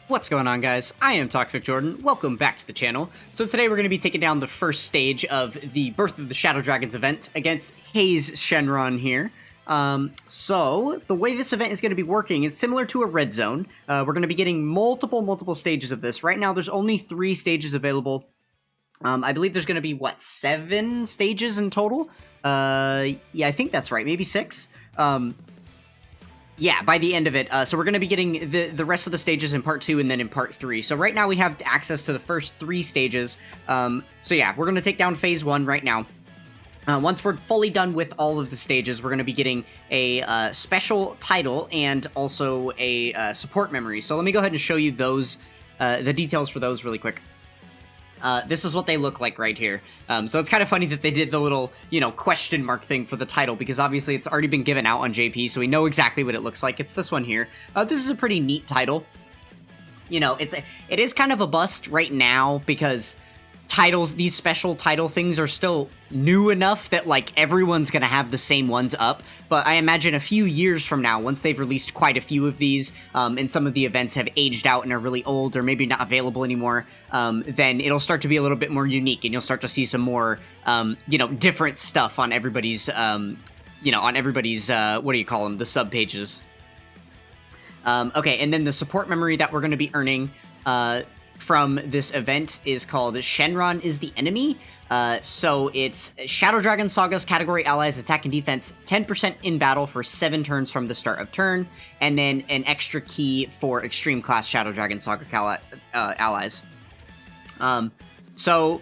What's going on, guys? I am Toxic Jordan. Welcome back to the channel. So today we're going to be taking down the first stage of the Birth of the Shadow Dragons event against HAZE Shenron here. So the way this event is going to be working is similar to a red zone. We're going to be getting multiple stages of this. Right now there's only 3 stages available. I believe there's going to be, what, 7 stages in total? Yeah, I think that's right. Maybe 6? Yeah, by the end of it. So we're going to be getting the rest of the stages in part 2 and then in part 3. So right now we have access to the first 3 stages. So yeah, we're going to take down phase 1 right now. Once we're fully done with all of the stages, we're going to be getting a special title and also a support memory. So let me go ahead and show you those, the details for those really quick. This is what they look like right here. So it's kind of funny that they did the little, question mark thing for the title, because obviously it's already been given out on JP, so we know exactly what it looks like. It's this one here. This is a pretty neat title. It is kind of a bust right now, because these special title things are still new enough that, like, everyone's gonna have the same ones up. But I imagine a few years from now, once they've released quite a few of these, and some of the events have aged out and are really old or maybe not available anymore, then it'll start to be a little bit more unique, and you'll start to see some more, different stuff on everybody's, what do you call them, the sub pages. Okay, and then the support memory that we're going to be earning, from this event is called Shenron is the Enemy. So it's Shadow Dragon Saga's category allies attack and defense 10% in battle for 7 turns from the start of turn, and then an extra key for extreme class Shadow Dragon Saga allies. So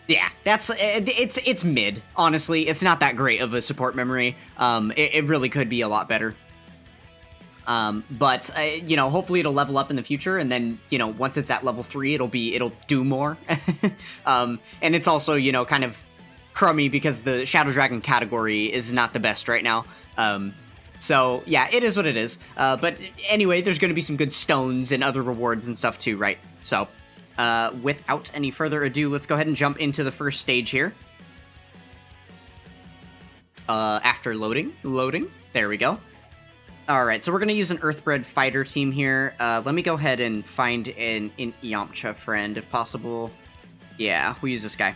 yeah, it's mid. Honestly, it's not that great of a support memory. It really could be a lot better. But hopefully it'll level up in the future, and then, once it's at level 3, it'll do more. And it's also, kind of crummy because the Shadow Dragon category is not the best right now. So yeah, it is what it is. But anyway, there's going to be some good stones and other rewards and stuff too, right? So, without any further ado, let's go ahead and jump into the first stage here. After loading, there we go. Alright, so we're going to use an Earthbred fighter team here. Let me go ahead and find an Yamcha friend, if possible. Yeah, we'll use this guy.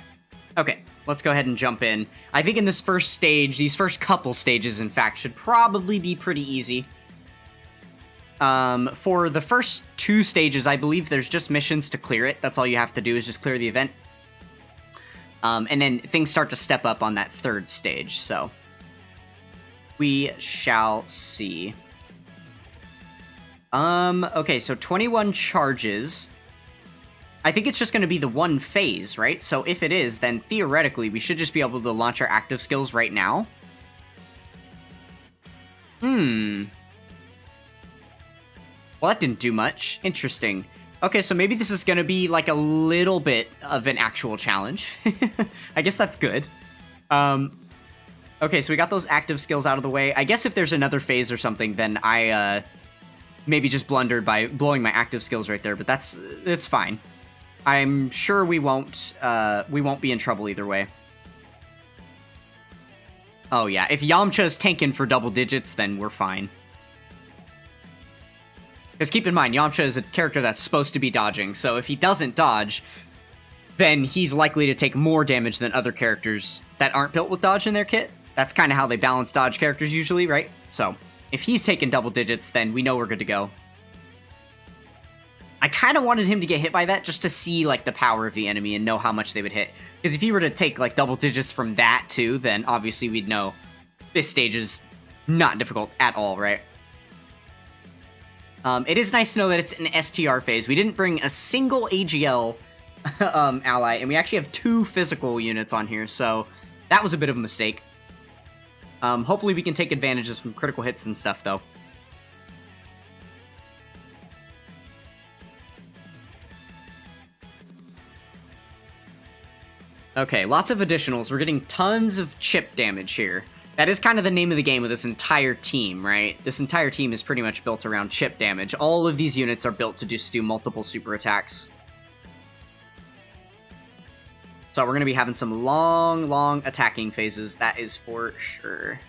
Okay, let's go ahead and jump in. I think in this first stage, these first couple stages, in fact, should probably be pretty easy. For the first 2 stages, I believe there's just missions to clear it. That's all you have to do is just clear the event. And then things start to step up on that 3rd stage, so we shall see. Okay, so 21 charges. I think it's just going to be the 1 phase, right? So if it is, then theoretically we should just be able to launch our active skills right now. Well, that didn't do much. Interesting. Okay, so maybe this is going to be like a little bit of an actual challenge. I guess that's good. Okay, so we got those active skills out of the way. I guess if there's another phase or something, then I, maybe just blundered by blowing my active skills right there, but it's fine. I'm sure we won't be in trouble either way. Oh yeah, if Yamcha's tanking for double digits, then we're fine. Because keep in mind, Yamcha is a character that's supposed to be dodging, so if he doesn't dodge, then he's likely to take more damage than other characters that aren't built with dodge in their kit. That's kind of how they balance dodge characters usually, right? So, if he's taking double digits, then we know we're good to go. I kind of wanted him to get hit by that just to see, like, the power of the enemy and know how much they would hit. Because if he were to take, like, double digits from that, too, then obviously we'd know this stage is not difficult at all, right? It is nice to know that it's an STR phase. We didn't bring a single AGL ally, and we actually have 2 physical units on here, so that was a bit of a mistake. Hopefully we can take advantage of some critical hits and stuff, though. Okay, lots of additionals. We're getting tons of chip damage here. That is kind of the name of the game with this entire team, right? This entire team is pretty much built around chip damage. All of these units are built to just do multiple super attacks. So we're going to be having some long attacking phases, that is for sure.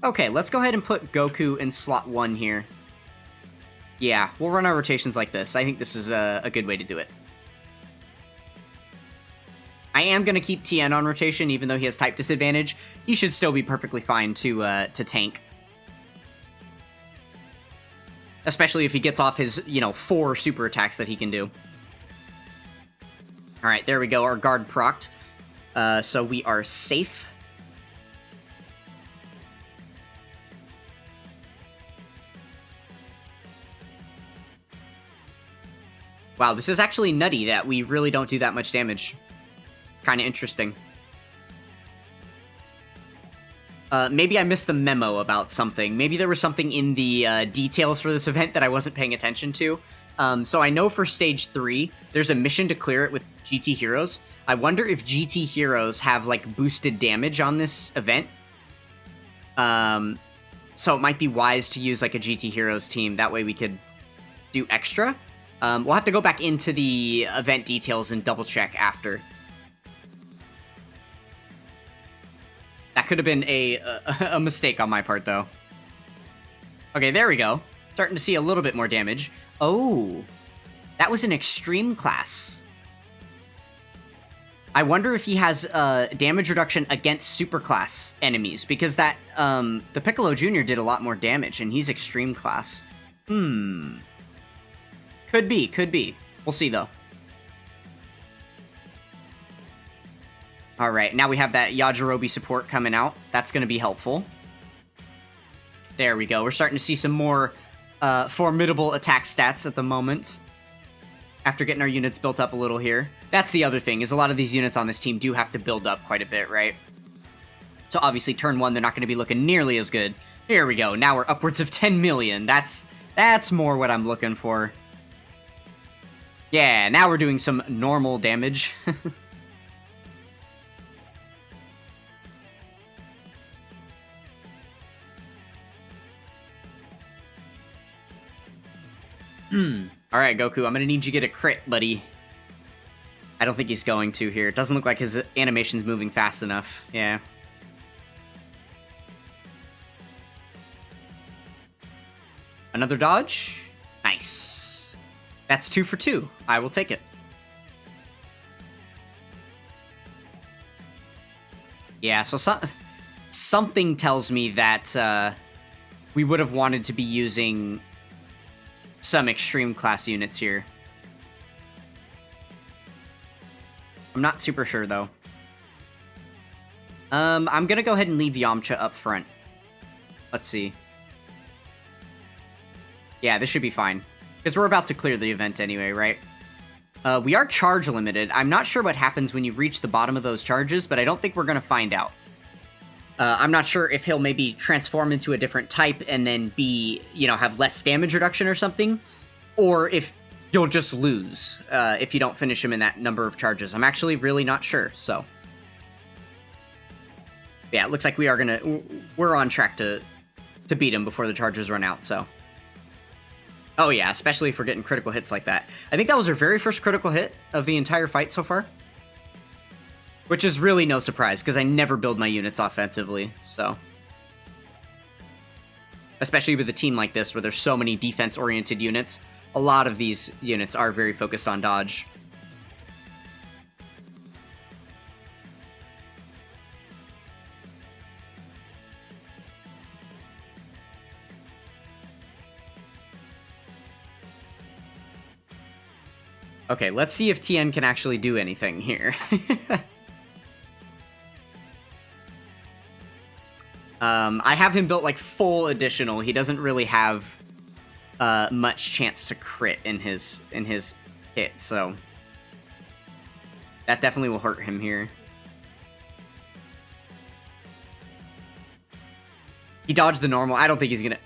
Okay, let's go ahead and put Goku in slot 1 here. Yeah, we'll run our rotations like this. I think this is a good way to do it. I am going to keep Tien on rotation, even though he has type disadvantage. He should still be perfectly fine to tank. Especially if he gets off his, 4 super attacks that he can do. Alright, there we go. Our guard procced. So we are safe. Wow, this is actually nutty that we really don't do that much damage. It's kind of interesting. Maybe I missed the memo about something. Maybe there was something in the details for this event that I wasn't paying attention to. So I know for Stage 3, there's a mission to clear it with GT Heroes. I wonder if GT Heroes have, like, boosted damage on this event. So it might be wise to use, like, a GT Heroes team. That way we could do extra. We'll have to go back into the event details and double-check after. That could have been a mistake on my part, though. Okay, there we go. Starting to see a little bit more damage. Oh, that was an extreme class. I wonder if he has damage reduction against superclass enemies, because that the Piccolo Jr. did a lot more damage, and he's extreme class. Could be. We'll see, though. Alright, now we have that Yajirobe support coming out. That's going to be helpful. There we go. We're starting to see some more formidable attack stats at the moment. After getting our units built up a little here. That's the other thing, is a lot of these units on this team do have to build up quite a bit, right? So obviously, turn 1, they're not going to be looking nearly as good. Here we go. Now we're upwards of 10 million. That's more what I'm looking for. Yeah, now we're doing some normal damage. Alright, Goku, I'm gonna need you to get a crit, buddy. I don't think he's going to here. It doesn't look like his animation's moving fast enough. Yeah. Another dodge? Nice. That's 2 for 2. I will take it. Yeah, so something tells me that we would have wanted to be using some extreme class units here. I'm not super sure, though. I'm gonna go ahead and leave Yamcha up front. Let's see. Yeah, this should be fine. Because we're about to clear the event anyway, right? We are charge limited. I'm not sure what happens when you reach the bottom of those charges, but I don't think we're gonna find out. I'm not sure if he'll maybe transform into a different type and then be, have less damage reduction or something. Or if you'll just lose if you don't finish him in that number of charges. I'm actually really not sure, so. Yeah, it looks like we're on track to beat him before the charges run out, so. Oh yeah, especially if we're getting critical hits like that. I think that was our very first critical hit of the entire fight so far. Which is really no surprise, because I never build my units offensively, so. Especially with a team like this, where there's so many defense-oriented units. A lot of these units are very focused on dodge. Okay, let's see if Tien can actually do anything here. I have him built like full additional. He doesn't really have much chance to crit in his hit, so that definitely will hurt him here. He dodged the normal. I don't think he's gonna.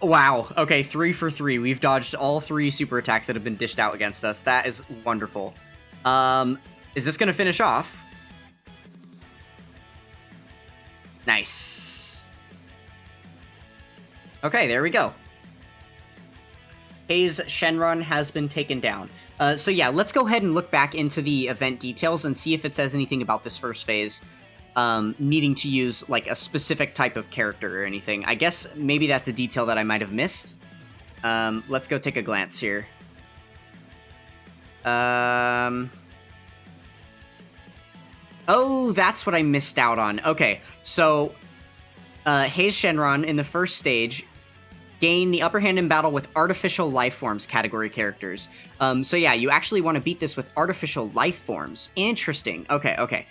Wow. Okay, 3 for 3. We've dodged all 3 super attacks that have been dished out against us. That is wonderful. Is this gonna finish off? Nice. Okay, there we go. HAZE Shenron has been taken down. So yeah, let's go ahead and look back into the event details and see if it says anything about this first phase. Needing to use, like, a specific type of character or anything. I guess maybe that's a detail that I might have missed. Let's go take a glance here. Oh, that's what I missed out on. Okay, so HAZE Shenron in the first stage gain the upper hand in battle with artificial life forms category characters. So yeah, you actually want to beat this with artificial life forms. Interesting. Okay.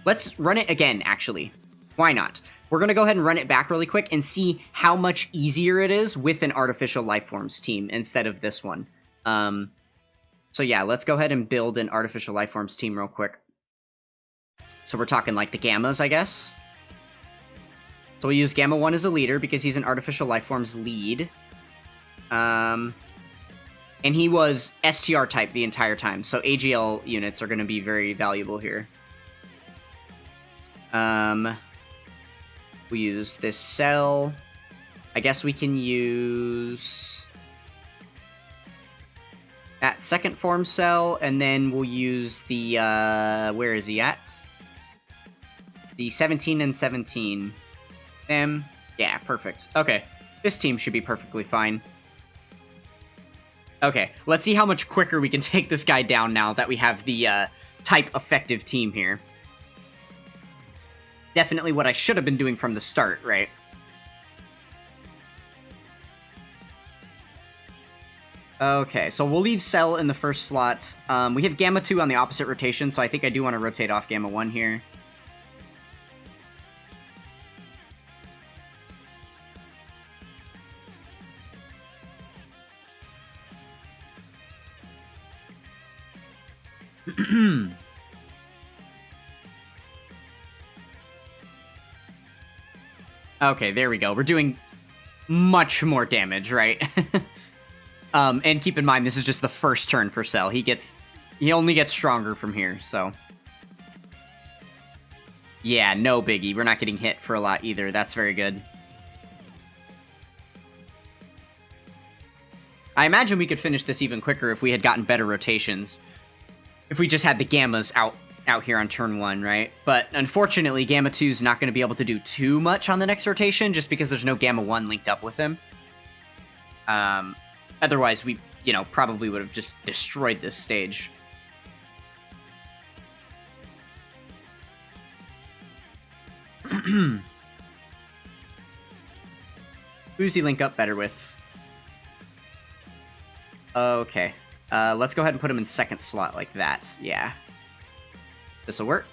Let's run it again, actually. Why not? We're going to go ahead and run it back really quick and see how much easier it is with an artificial life forms team instead of this one. So yeah, let's go ahead and build an artificial life forms team real quick. So we're talking like the Gammas, I guess. So we'll use Gamma 1 as a leader because he's an artificial life forms lead. And he was STR type the entire time, so AGL units are going to be very valuable here. We use this cell. I guess we can use that second form cell, and then we'll use the, where is he at? The 17 and 17. Them. Yeah, perfect. Okay, this team should be perfectly fine. Okay, let's see how much quicker we can take this guy down now that we have the type effective team here. Definitely what I should have been doing from the start, right? Okay, so we'll leave Cell in the first slot. We have Gamma 2 on the opposite rotation, so I think I do want to rotate off Gamma 1 here. Okay, there we go. We're doing much more damage, right? And keep in mind, this is just the first turn for Cell. He only gets stronger from here, so. Yeah, no biggie. We're not getting hit for a lot either. That's very good. I imagine we could finish this even quicker if we had gotten better rotations. If we just had the Gammas out here on turn 1, right? But unfortunately, Gamma 2 is not going to be able to do too much on the next rotation just because there's no Gamma 1 linked up with him. Otherwise, we, probably would have just destroyed this stage. Who's he link up better with? Okay. Let's go ahead and put him in second slot like that. Yeah. This'll work.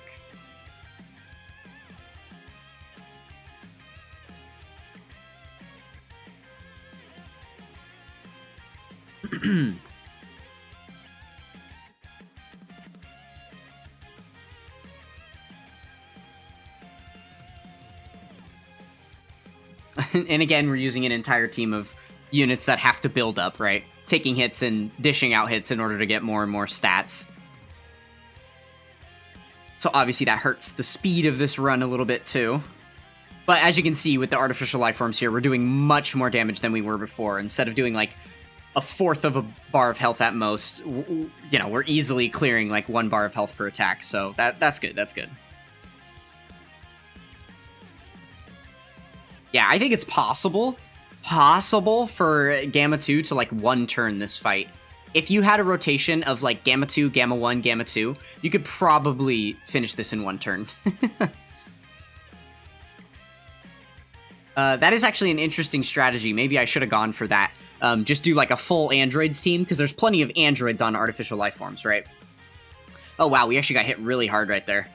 And again, we're using an entire team of units that have to build up, right? Taking hits and dishing out hits in order to get more and more stats. So obviously that hurts the speed of this run a little bit too. But as you can see with the artificial life forms here, we're doing much more damage than we were before. Instead of doing like a fourth of a bar of health at most, we're easily clearing like 1 bar of health per attack. So that's good, that's good. Yeah, I think it's possible for Gamma 2 to like 1 turn this fight. If you had a rotation of like Gamma 2, Gamma 1, Gamma 2, you could probably finish this in 1 turn. That is actually an interesting strategy. Maybe I should have gone for that. Just do like a full androids team, because there's plenty of androids on artificial life forms, right? Oh wow, we actually got hit really hard right there.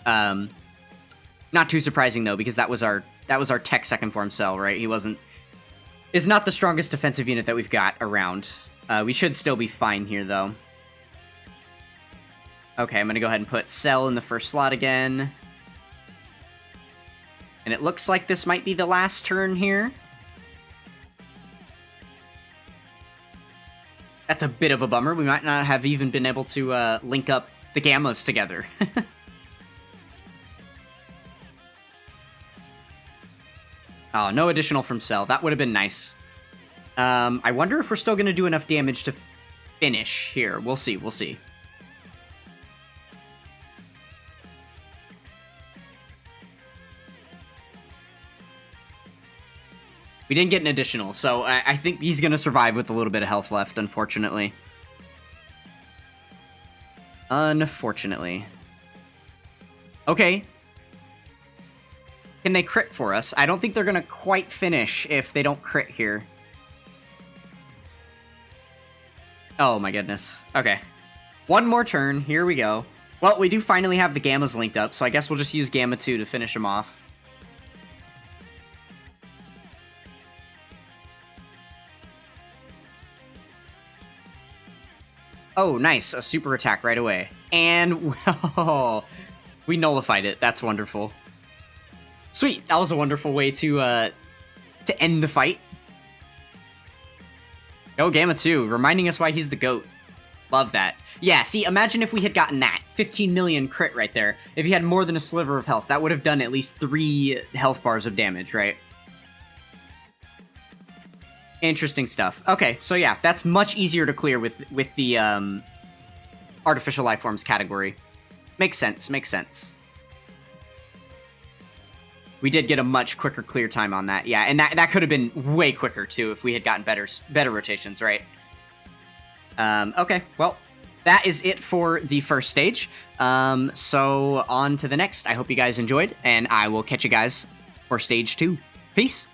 Not too surprising though, because that was our tech second form cell, right? Is not the strongest defensive unit that we've got around. We should still be fine here, though. Okay, I'm going to go ahead and put Cell in the first slot again. And it looks like this might be the last turn here. That's a bit of a bummer. We might not have even been able to link up the Gammas together. Oh, no additional from Cell. That would have been nice. I wonder if we're still going to do enough damage to finish here. We'll see, we'll see. We didn't get an additional, so I think he's gonna survive with a little bit of health left, unfortunately. Unfortunately. Okay. Can they crit for us? I don't think they're gonna quite finish if they don't crit here. Oh my goodness. Okay. One more turn. Here we go. Well, we do finally have the Gammas linked up, so I guess we'll just use Gamma 2 to finish him off. Oh, nice. A super attack right away. And, well, we nullified it. That's wonderful. Sweet. That was a wonderful way to end the fight. Go Gamma 2, reminding us why he's the GOAT. Love that. Yeah, see, imagine if we had gotten that. 15 million crit right there. If he had more than a sliver of health, that would have done at least 3 health bars of damage, right? Interesting stuff. Okay, so yeah, that's much easier to clear with the artificial life forms category. Makes sense, makes sense. We did get a much quicker clear time on that, yeah, and that could have been way quicker too if we had gotten better rotations, right? Okay, well, that is it for the first stage. So on to the next. I hope you guys enjoyed, and I will catch you guys for stage 2. Peace.